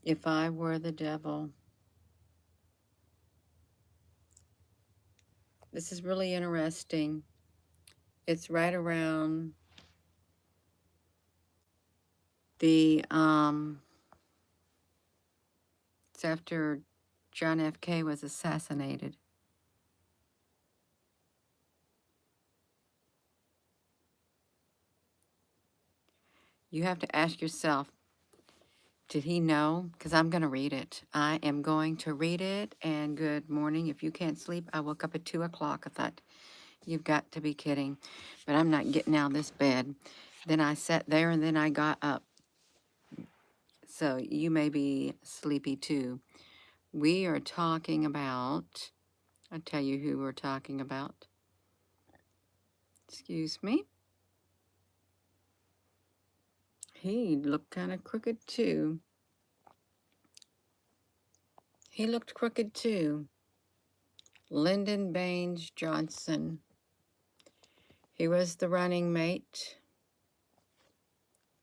If I Were the Devil. This is really interesting. It's right around the, it's after John FK was assassinated. You have to ask yourself, did he know? Because I'm going to read it. I am going to read it. And good morning. If you can't sleep, I woke up at 2 o'clock. I thought, you've got to be kidding. But I'm not getting out of this bed. Then I sat there and then I got up. So you may be sleepy too. We are talking about, I'll tell you who we're talking about. Excuse me. He looked kind of crooked too. He looked crooked too. Lyndon Baines Johnson. He was the running mate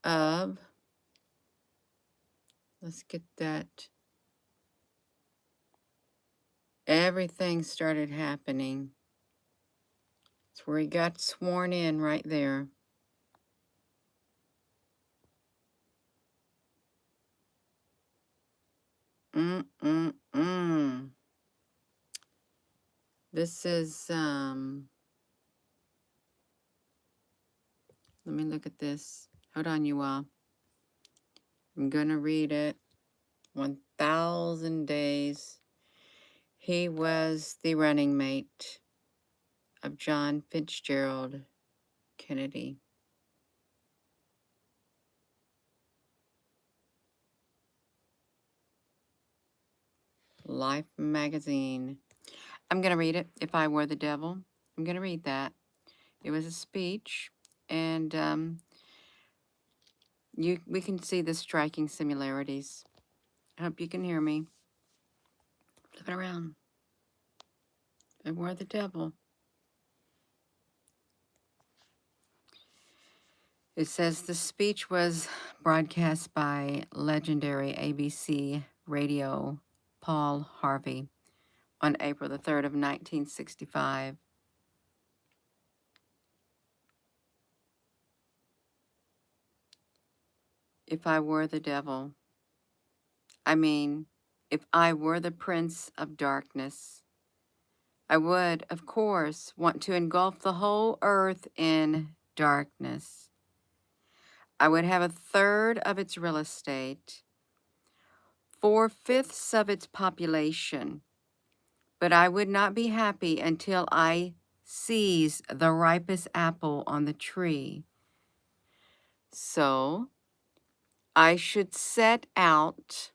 of, let's get that. Everything started happening. It's where he got sworn in right there. This is, let me look at this. Hold on, you all. I'm going to read it. 1,000 days. He was the running mate of John Fitzgerald Kennedy. Life magazine. I'm going to read it. If I Were the Devil. I'm going to read that. It was a speech, and we can see the striking similarities. I hope you can hear me. Flip it around. If I Were the Devil. It says the speech was broadcast by legendary ABC radio Paul Harvey on April the 3rd of 1965. If I were the devil, I mean, if I were the prince of darkness, I would, of course, want to engulf the whole earth in darkness. I would have 1/3 of its real estate, 4/5 of its population, but I would not be happy until I seized the ripest apple on the tree. So I should set out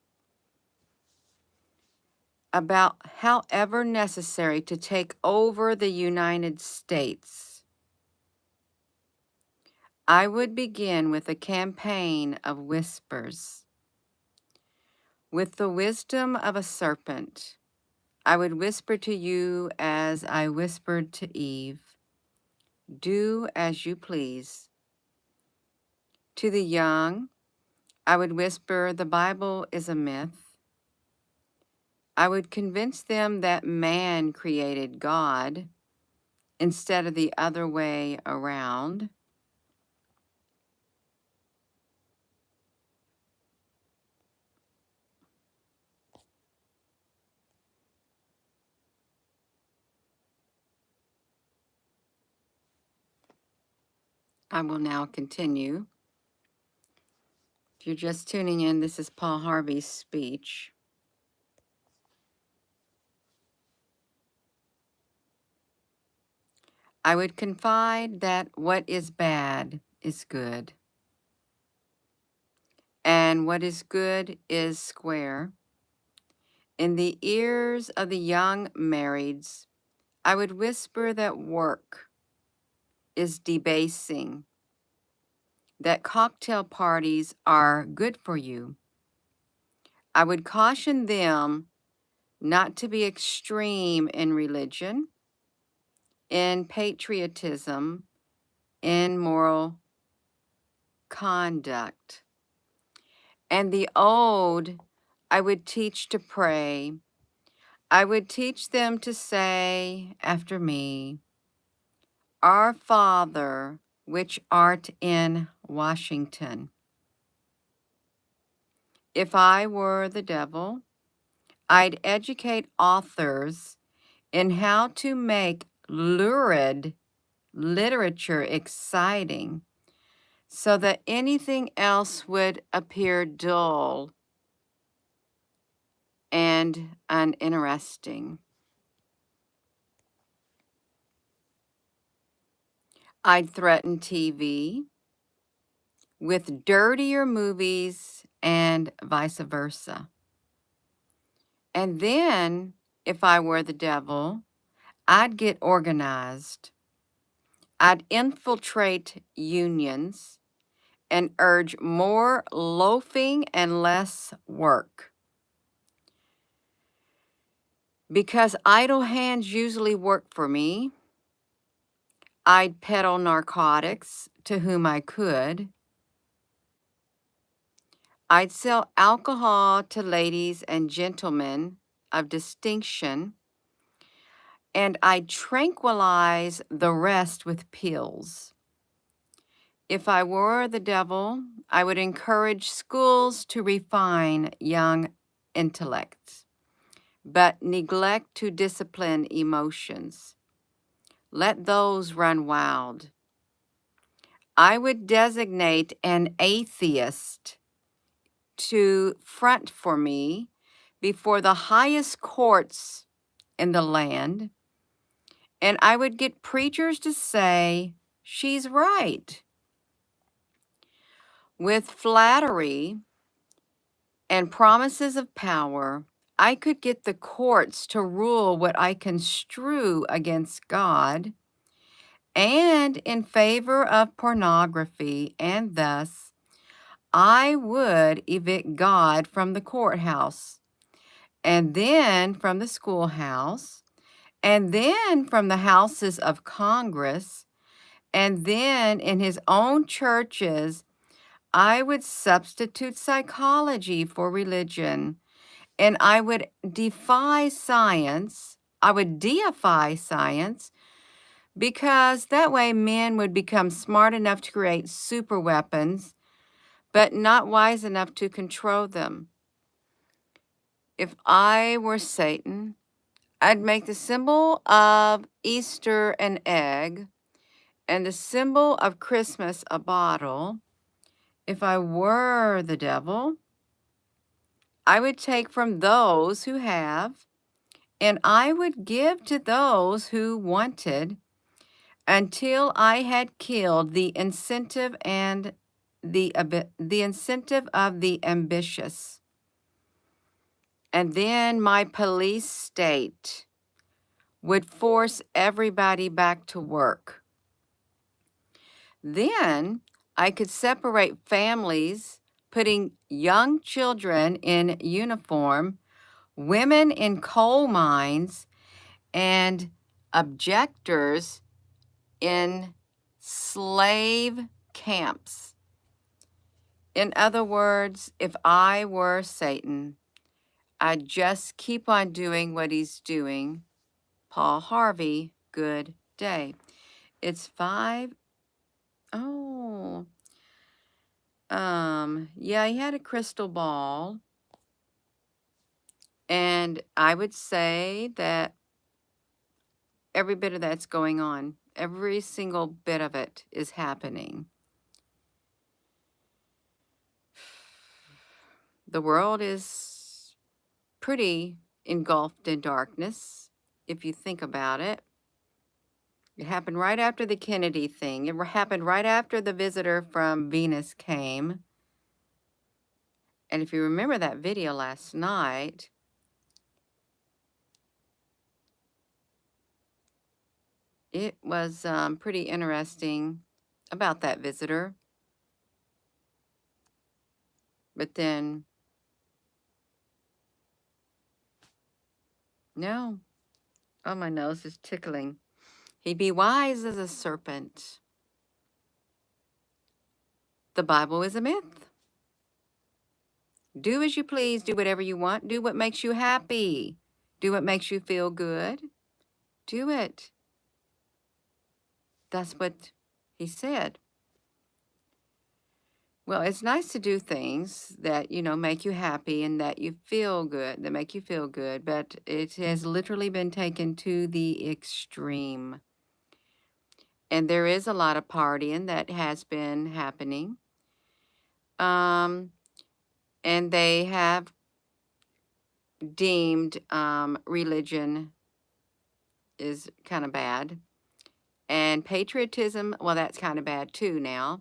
about however necessary to take over the United States. I would begin with a campaign of whispers. With the wisdom of a serpent, I would whisper to you as I whispered to Eve, do as you please. To the young, I would whisper the Bible is a myth. I would convince them that man created God instead of the other way around. I will now continue. If you're just tuning in, this is Paul Harvey's speech. I would confide that what is bad is good, and what is good is square. In the ears of the young marrieds, I would whisper that work is debasing, that cocktail parties are good for you. I would caution them not to be extreme in religion, in patriotism, in moral conduct. And the ode I would teach to pray. I would teach them to say after me, Our Father, which art in Washington. If I were the devil, I'd educate authors in how to make lurid literature exciting so that anything else would appear dull and uninteresting. I'd threaten TV with dirtier movies and vice versa. And then, if I were the devil, I'd get organized. I'd infiltrate unions and urge more loafing and less work. Because idle hands usually work for me, I'd peddle narcotics to whom I could. I'd sell alcohol to ladies and gentlemen of distinction, and I'd tranquilize the rest with pills. If I were the devil, I would encourage schools to refine young intellects, but neglect to discipline emotions. Let those run wild. I would designate an atheist to front for me before the highest courts in the land, and I would get preachers to say, she's right. With flattery and promises of power, I could get the courts to rule what I construe against God and in favor of pornography, and thus I would evict God from the courthouse, and then from the schoolhouse, and then from the houses of Congress, and then in his own churches. I would substitute psychology for religion, and I would defy science. I would deify science, because that way men would become smart enough to create super weapons, but not wise enough to control them. If I were Satan, I'd make the symbol of Easter an egg and the symbol of Christmas a bottle. If I were the devil, I would take from those who have, and I would give to those who wanted, until I had killed the incentive and the incentive of the ambitious. And then my police state would force everybody back to work. Then I could separate families, putting young children in uniform, women in coal mines, and objectors in slave camps. In other words, if I were Satan, I'd just keep on doing what he's doing. Paul Harvey, good day. It's 5. Oh, yeah, he had a crystal ball. And I would say that every bit of that's going on. Every single bit of it is happening. The world is pretty engulfed in darkness, if you think about it. It happened right after the Kennedy thing. It happened right after the visitor from Venus came. And if you remember that video last night, it was pretty interesting about that visitor. But then, no. Oh, my nose is tickling. He'd be wise as a serpent. The Bible is a myth. Do as you please. Do whatever you want. Do what makes you happy. Do what makes you feel good. Do it. That's what he said. Well, it's nice to do things that, make you happy and that you feel good, that make you feel good, but it has literally been taken to the extreme. And there is a lot of partying that has been happening. And they have deemed religion is kind of bad. And patriotism, well, that's kind of bad too now.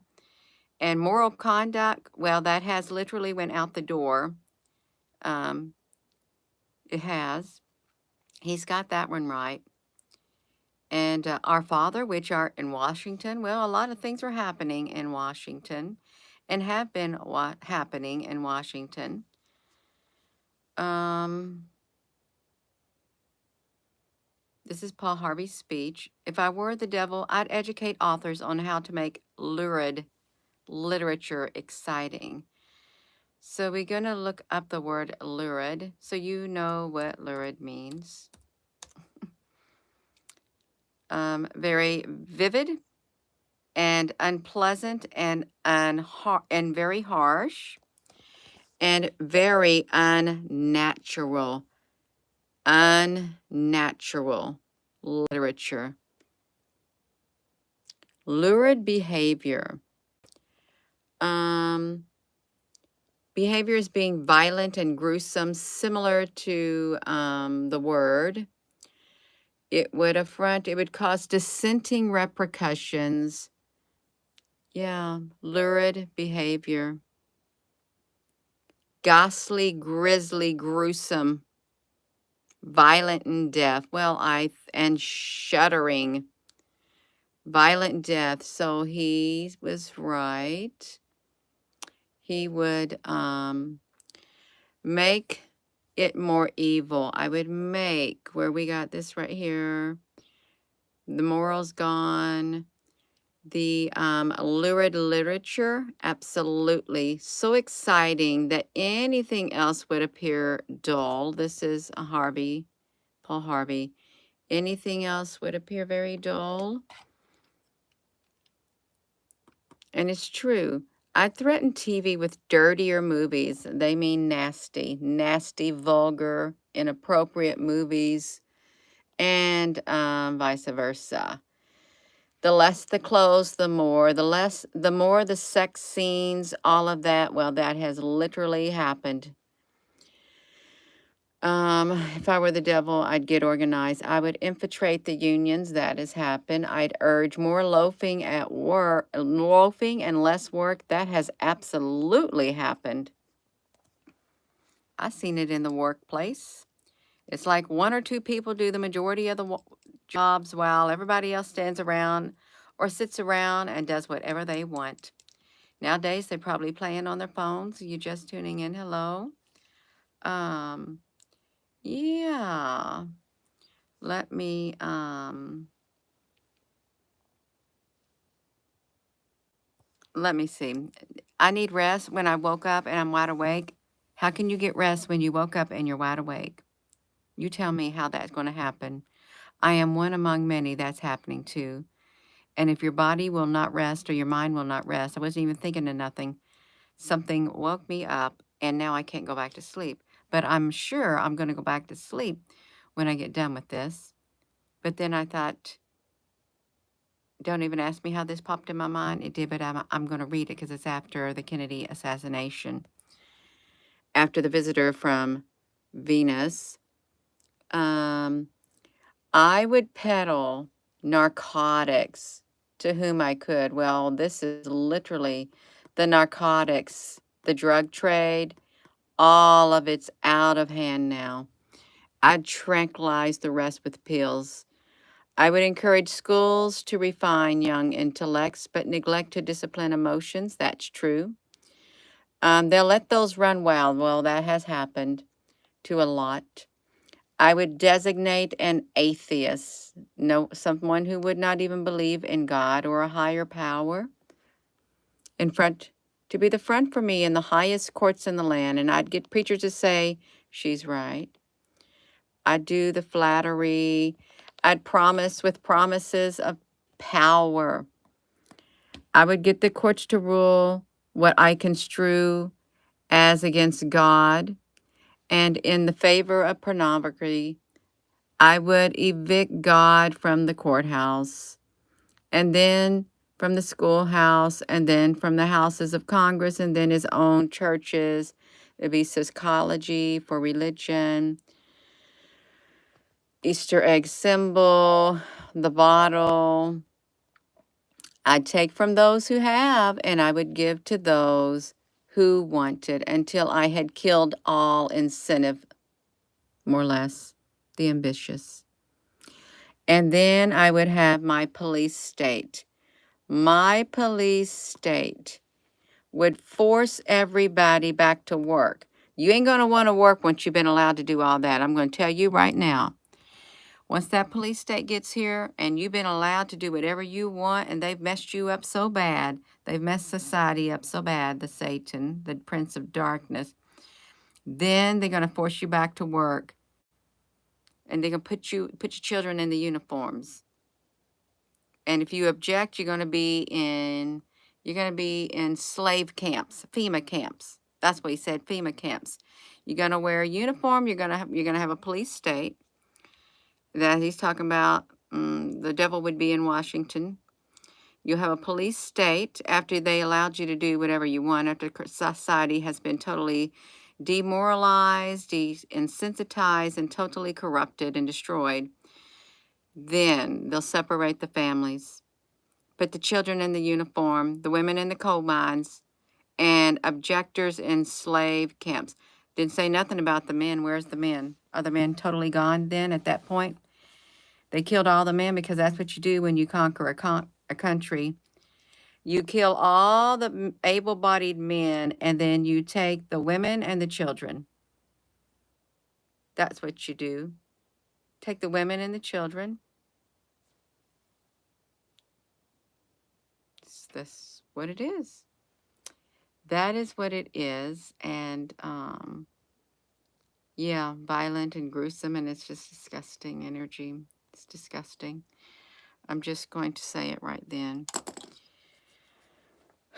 And moral conduct, well, that has literally went out the door. It has. He's got that one right. And our Father, which art in Washington, well, a lot of things are happening in Washington and have been happening in Washington. This is Paul Harvey's speech. If I were the devil, I'd educate authors on how to make lurid literature exciting. So we're going to look up the word lurid, so you know what lurid means. Very vivid and unpleasant and very harsh and very unnatural. Unnatural literature. Lurid behavior. Behavior is being violent and gruesome, similar to the word. It would cause dissenting repercussions. Yeah, lurid behavior. Ghastly, grisly, gruesome, violent and death. And shuddering. Violent death. So he was right. He would make it more evil. I would make, where we got this right here, the morals gone, the lurid literature, absolutely. So exciting that anything else would appear dull. This is Paul Harvey. Anything else would appear very dull. And it's true. I threaten TV with dirtier movies. They mean nasty, vulgar, inappropriate movies, and vice versa. The less the clothes, the more the sex scenes, all of that. Well, that has literally happened. If I were the devil, I'd get organized. I would infiltrate the unions. That has happened. I'd urge more loafing at work, loafing and less work. That has absolutely happened. I've seen it in the workplace. It's like one or two people do the majority of the jobs while everybody else stands around or sits around and does whatever they want. Nowadays, they're probably playing on their phones. You just tuning in. Hello. Yeah. Let me see. I need rest when I woke up and I'm wide awake. How can you get rest when you woke up and you're wide awake? You tell me how that's going to happen. I am one among many that's happening too. And if your body will not rest or your mind will not rest, I wasn't even thinking of nothing. Something woke me up and now I can't go back to sleep. But I'm sure I'm going to go back to sleep when I get done with this. But then I thought, don't even ask me how this popped in my mind. It did, but I'm going to read it because it's after the Kennedy assassination. After the visitor from Venus, I would peddle narcotics to whom I could. Well, this is literally the narcotics, the drug trade, all of it's out of hand now. I'd tranquilize the rest with pills. I would encourage schools to refine young intellects, but neglect to discipline emotions. That's true. They'll let those run wild. Well, that has happened to a lot. I would designate an atheist, someone who would not even believe in God or a higher power, in front to be the front for me in the highest courts in the land. And I'd get preachers to say, she's right. I'd do the flattery. I'd promise with promises of power. I would get the courts to rule what I construe as against God. And in the favor of pornography, I would evict God from the courthouse, and then from the schoolhouse, and then from the houses of Congress, and then his own churches. It'd be psychology for religion, Easter egg symbol, the bottle. I'd take from those who have, and I would give to those who wanted until I had killed all incentive, more or less, the ambitious. And then I would have my police state. My police state would force everybody back to work. You ain't going to want to work once you've been allowed to do all that. I'm going to tell you right now. Once that police state gets here and you've been allowed to do whatever you want and they've messed you up so bad, they've messed society up so bad, the Satan, the prince of darkness, then they're going to force you back to work. And they're going to put your children in the uniforms. And if you object, you're going to be in slave camps, FEMA camps. That's what he said, FEMA camps. You're going to wear a uniform. You're going to have a police state. That he's talking about. The devil would be in Washington. You have a police state after they allowed you to do whatever you want, after society has been totally demoralized, insensitized, and totally corrupted and destroyed. Then they'll separate the families, put the children in the uniform, the women in the coal mines, and objectors in slave camps. Didn't say nothing about the men. Where's the men? Are the men totally gone then at that point? They killed all the men because that's what you do when you conquer a country. You kill all the able-bodied men, and then you take the women and the children. That's what you do. Take the women and the children. That's what it is. That is what it is. And yeah, violent and gruesome, and it's just disgusting energy. It's disgusting. I'm just going to say it right then.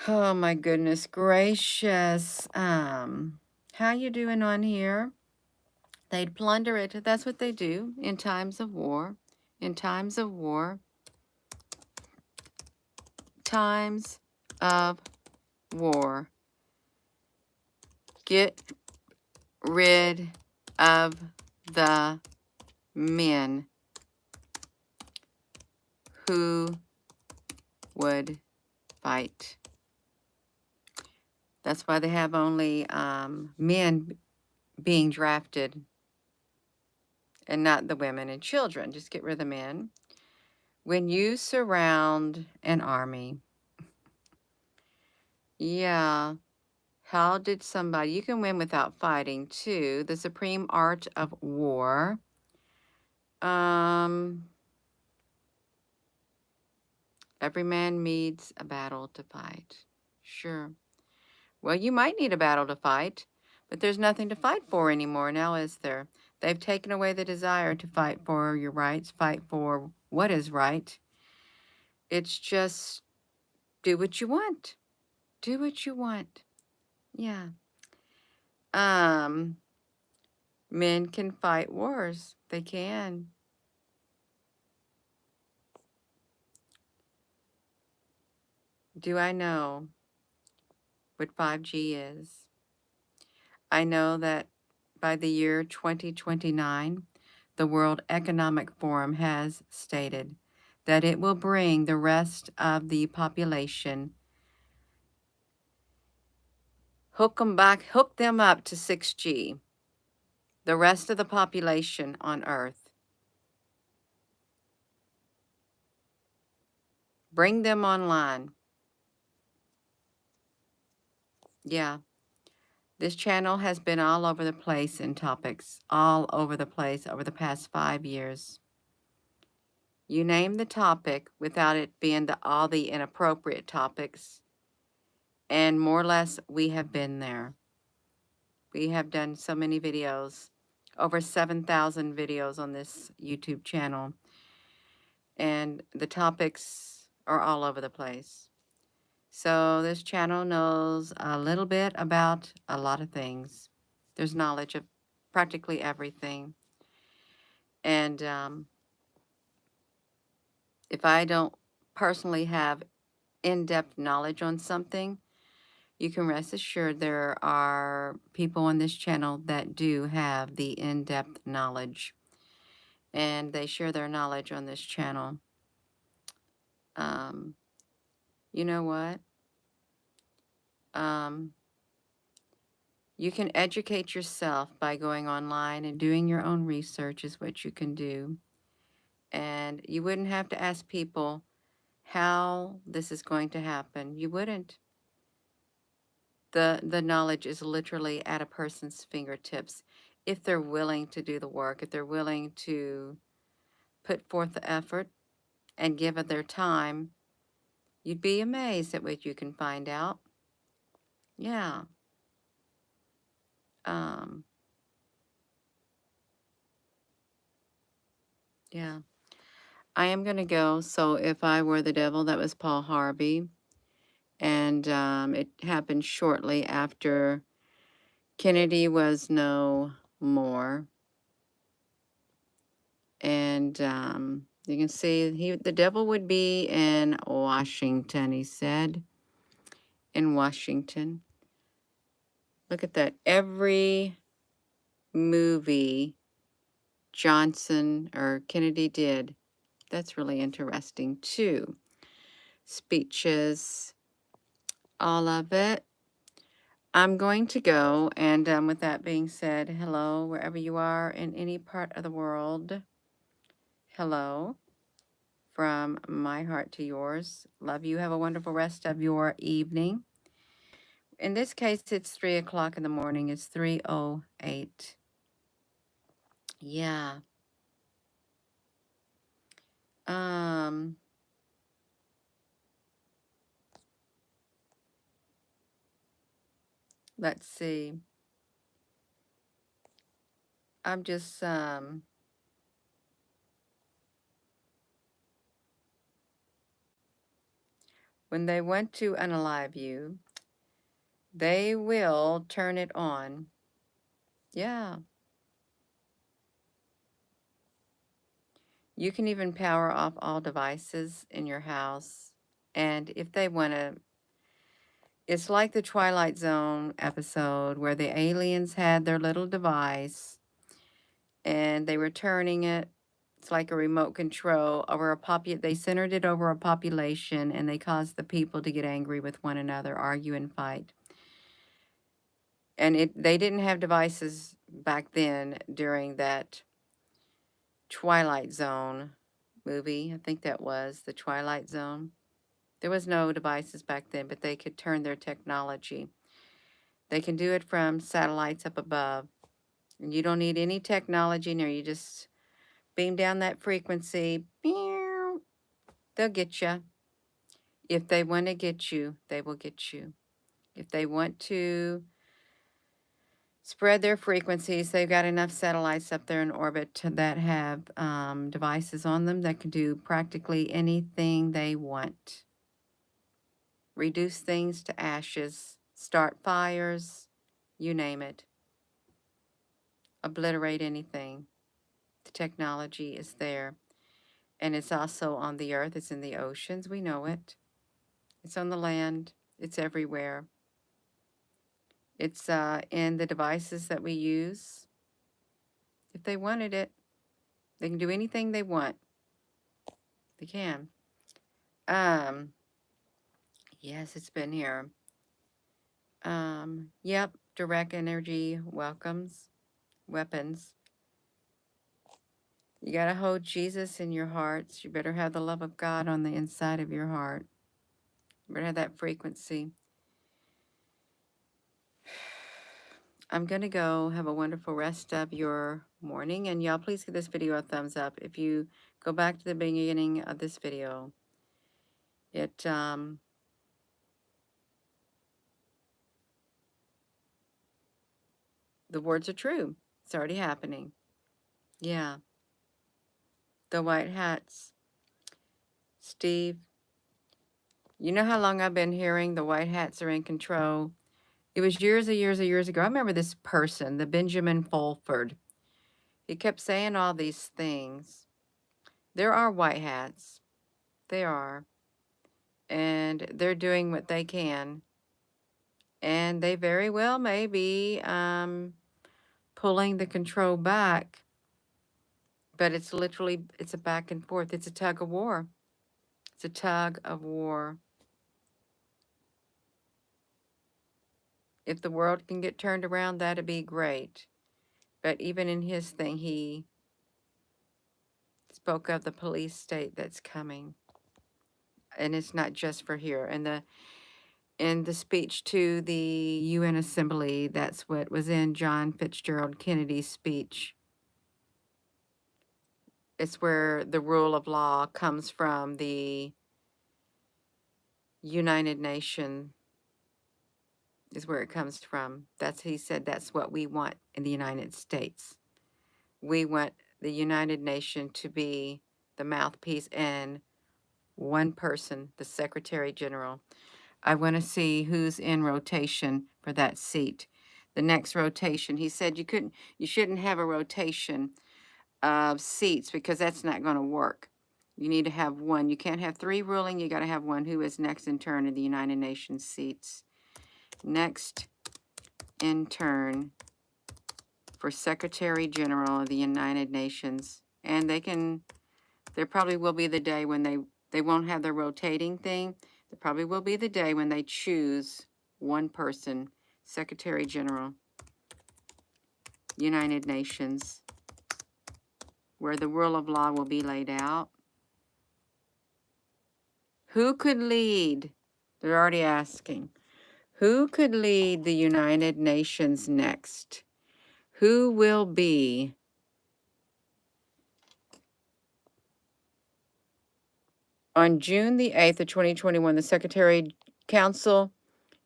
Oh my goodness gracious. How you doing on here? They'd plunder it. That's what they do in times of war. In times of war. Times of war. Get rid of the men who would fight. That's why they have only men being drafted and not the women and children. Just get rid of the men. When you surround an army, yeah, how did somebody, you can win without fighting too. The supreme art of war. Every man needs a battle to fight. Sure. Well, you might need a battle to fight, but there's nothing to fight for anymore now, is there? They've taken away the desire to fight for your rights, fight for what is right. It's just do what you want. Do what you want. Yeah. Men can fight wars. They can. Do I know what 5G is? I know that by the year 2029, the World Economic Forum has stated that it will bring the rest of the population, hook them up to 6G, the rest of the population on Earth. Bring them online. Yeah. This channel has been all over the place in topics, all over the place over the past 5 years. You name the topic without it being all the inappropriate topics, And more or less, we have been there. We have done so many videos, over 7,000 videos on this YouTube channel. And the topics are all over the place. So this channel knows a little bit about a lot of things. There's knowledge of practically everything. And if I don't personally have in-depth knowledge on something, you can rest assured there are people on this channel that do have the in-depth knowledge, and they share their knowledge on this channel. Um, you know what? You can educate yourself by going online and doing your own research is what you can do. And you wouldn't have to ask people how this is going to happen. You wouldn't. The knowledge is literally at a person's fingertips if they're willing to do the work, if they're willing to put forth the effort and give it their time. You'd be amazed at what you can find out. Yeah. Um, yeah. I am going to go. So if I were the devil, that was Paul Harvey. And it happened shortly after Kennedy was no more. And you can see the devil would be in Washington, he said. In Washington. Look at that. Every movie Johnson or Kennedy did. That's really interesting too. Speeches, all of it. I'm going to go, and with that being said, hello, wherever you are in any part of the world. Hello, from my heart to yours. Love you. Have a wonderful rest of your evening. In this case, it's 3 o'clock in the morning. It's 3:08. Yeah. Let's see. I'm just, when they want to unalive you, they will turn it on. Yeah. You can even power off all devices in your house. And if they want to, it's like the Twilight Zone episode where the aliens had their little device and they were turning it. It's like a remote control over they centered it over a population, and they caused the people to get angry with one another, argue and fight. And they didn't have devices back then during that Twilight Zone movie. I think that was the Twilight Zone. There was no devices back then, but they could turn their technology. They can do it from satellites up above. And you don't need any technology in there. You just beam down that frequency. They'll get you. If they want to get you, they will get you. If they want to spread their frequencies, they've got enough satellites up there in orbit that have devices on them that can do practically anything they want. Reduce things to ashes, start fires, you name it. Obliterate anything. The technology is there. And it's also on the earth. It's in the oceans. We know it. It's on the land. It's everywhere. It's in the devices that we use. If they wanted it, they can do anything they want. They can. Yes, it's been here. Yep, direct energy weapons. You got to hold Jesus in your hearts. You better have the love of God on the inside of your heart. You better have that frequency. I'm going to go. Have a wonderful rest of your morning. And y'all, please give this video a thumbs up. If you go back to the beginning of this video, it The words are true. It's already happening. Yeah. The white hats. Steve, you know how long I've been hearing the white hats are in control? It was years and years and years ago. I remember this person, the Benjamin Fulford. He kept saying all these things. There are white hats. They are. And they're doing what they can. And they very well may be pulling the control back. But it's literally, it's a back and forth. It's a tug of war. It's a tug of war. If the world can get turned around, that'd be great. But even in his thing, he spoke of the police state that's coming. And it's not just for here. And in the speech to the UN Assembly, that's what was in John Fitzgerald Kennedy's speech. It's where the rule of law comes from the United Nations, is where it comes from. He said that's what we want in the United States. We want the United Nations to be the mouthpiece and one person, the Secretary General. I want to see who's in rotation for that seat. The next rotation, he said you shouldn't have a rotation of seats because that's not going to work. You need to have one. You can't have three ruling. You got to have one. Who is next in turn in the United Nations seats? Next in turn for Secretary General of the United Nations. And there probably will be the day when they won't have the rotating thing. There probably will be the day when they choose one person, Secretary General, United Nations, where the rule of law will be laid out. Who could lead? They're already asking. Who could lead the United Nations next? Who will be? On June the 8th of 2021, the Secretary Council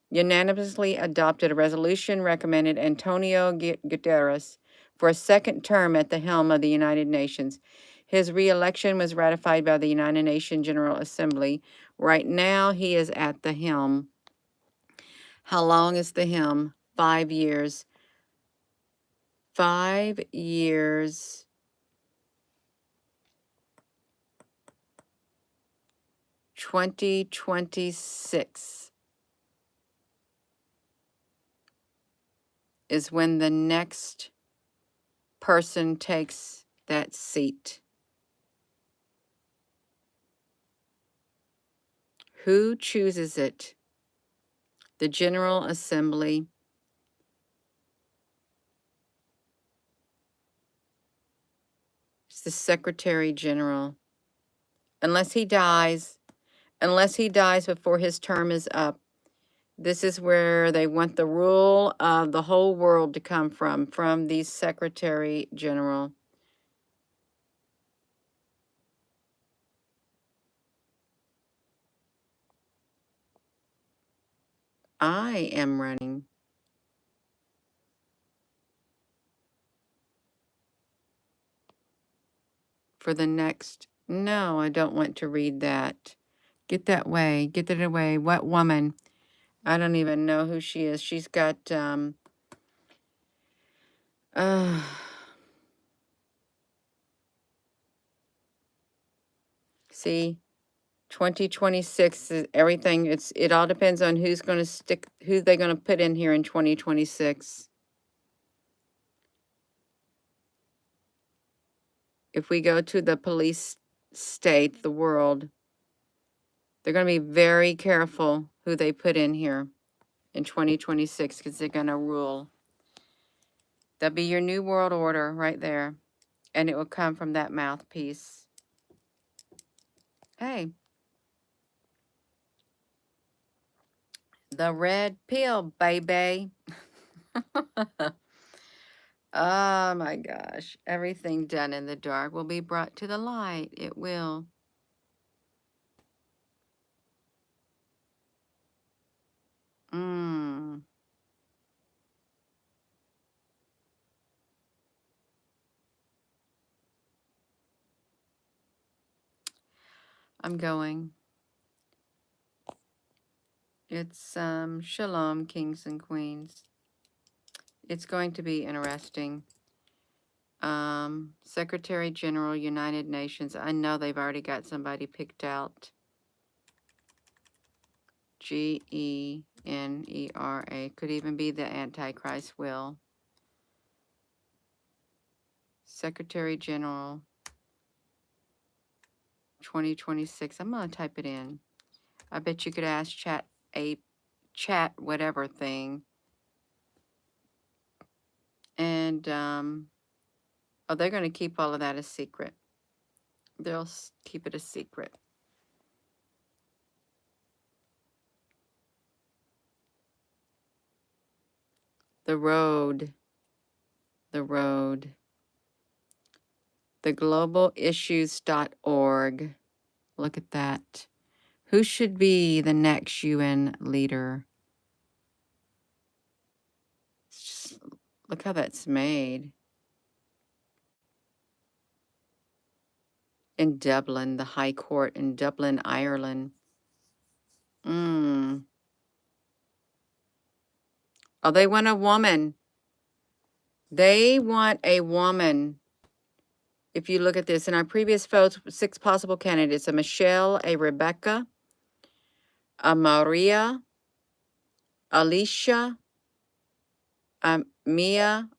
unanimously adopted a resolution recommended Antonio Guterres for a second term at the helm of the United Nations. His re-election was ratified by the United Nations General Assembly. Right now, he is at the helm. How long is the helm? 5 years. 5 years. 2026 is when the next person takes that seat. Who chooses it? The General Assembly. It's the Secretary General. Unless he dies before his term is up, this is where they want the rule of the whole world to come from the Secretary General. I am running for the next. No, I don't want to read that. Get that way. Get that away. What woman? I don't even know who she is. She's got, see, 2026 is everything. It all depends on who's going to who they're going to put in here in 2026. If we go to the police state, the world, they're going to be very careful who they put in here in 2026 because they're going to rule. That'll be your new world order right there. And it will come from that mouthpiece. Hey. The red pill, baby. Oh my gosh. Everything done in the dark will be brought to the light. It will. Mm. I'm going. It's Shalom, kings and queens. It's going to be interesting. Secretary General, United Nations. I know they've already got somebody picked out. Genera. Could even be the Antichrist will. Secretary General 2026. I'm going to type it in. I bet you could ask chat whatever thing. And, oh, they're going to keep all of that a secret. They'll keep it a secret. The road. The road. TheGlobalIssues.org. Look at that. Who should be the next UN leader? Just, look how that's made. In Dublin, the High Court in Dublin, Ireland. Oh, they want a woman. They want a woman. If you look at this, in our previous votes, 6 possible candidates, a Michelle, a Rebecca, a Maria, Alicia, Mia,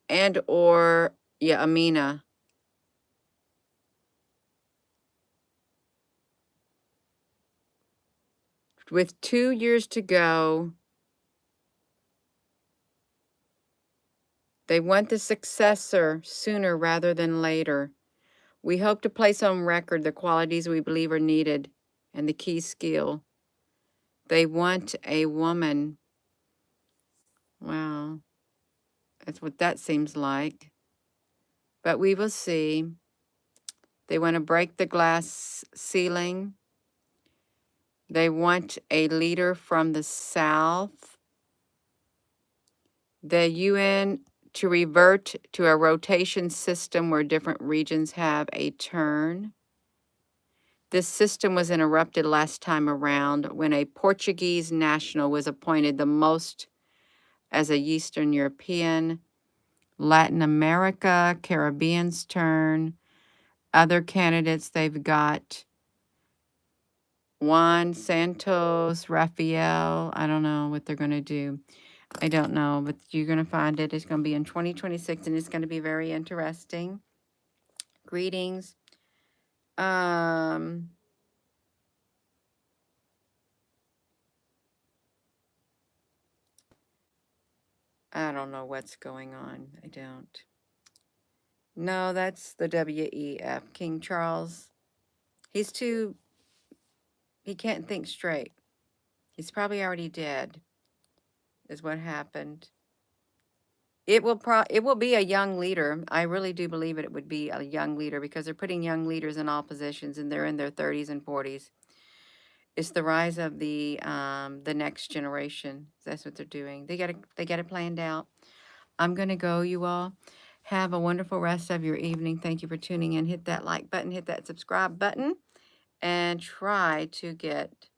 and or, yeah, Amina. With 2 years to go, they want the successor sooner rather than later. We hope to place on record the qualities we believe are needed and the key skill. They want a woman. Wow. That's what that seems like. But we will see. They want to break the glass ceiling. They want a leader from the South. The UN to revert to a rotation system where different regions have a turn. This system was interrupted last time around when a Portuguese national was appointed the most as a Eastern European. Latin America, Caribbean's turn. Other candidates, they've got Juan Santos, Rafael. I don't know what they're going to do. I don't know, but you're going to find it. It's going to be in 2026, and it's going to be very interesting. Greetings. I don't know what's going on. I don't. No, that's the WEF. King Charles. He can't think straight. He's probably already dead, is what happened. It will be a young leader. I really do believe it would be a young leader because they're putting young leaders in all positions and they're in their 30s and 40s. It's the rise of the next generation. That's what they're doing. They got it planned out. I'm gonna go, you all. Have a wonderful rest of your evening. Thank you for tuning in. Hit that like button, hit that subscribe button, and try to get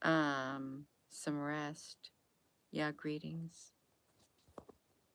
some rest. Yeah, greetings.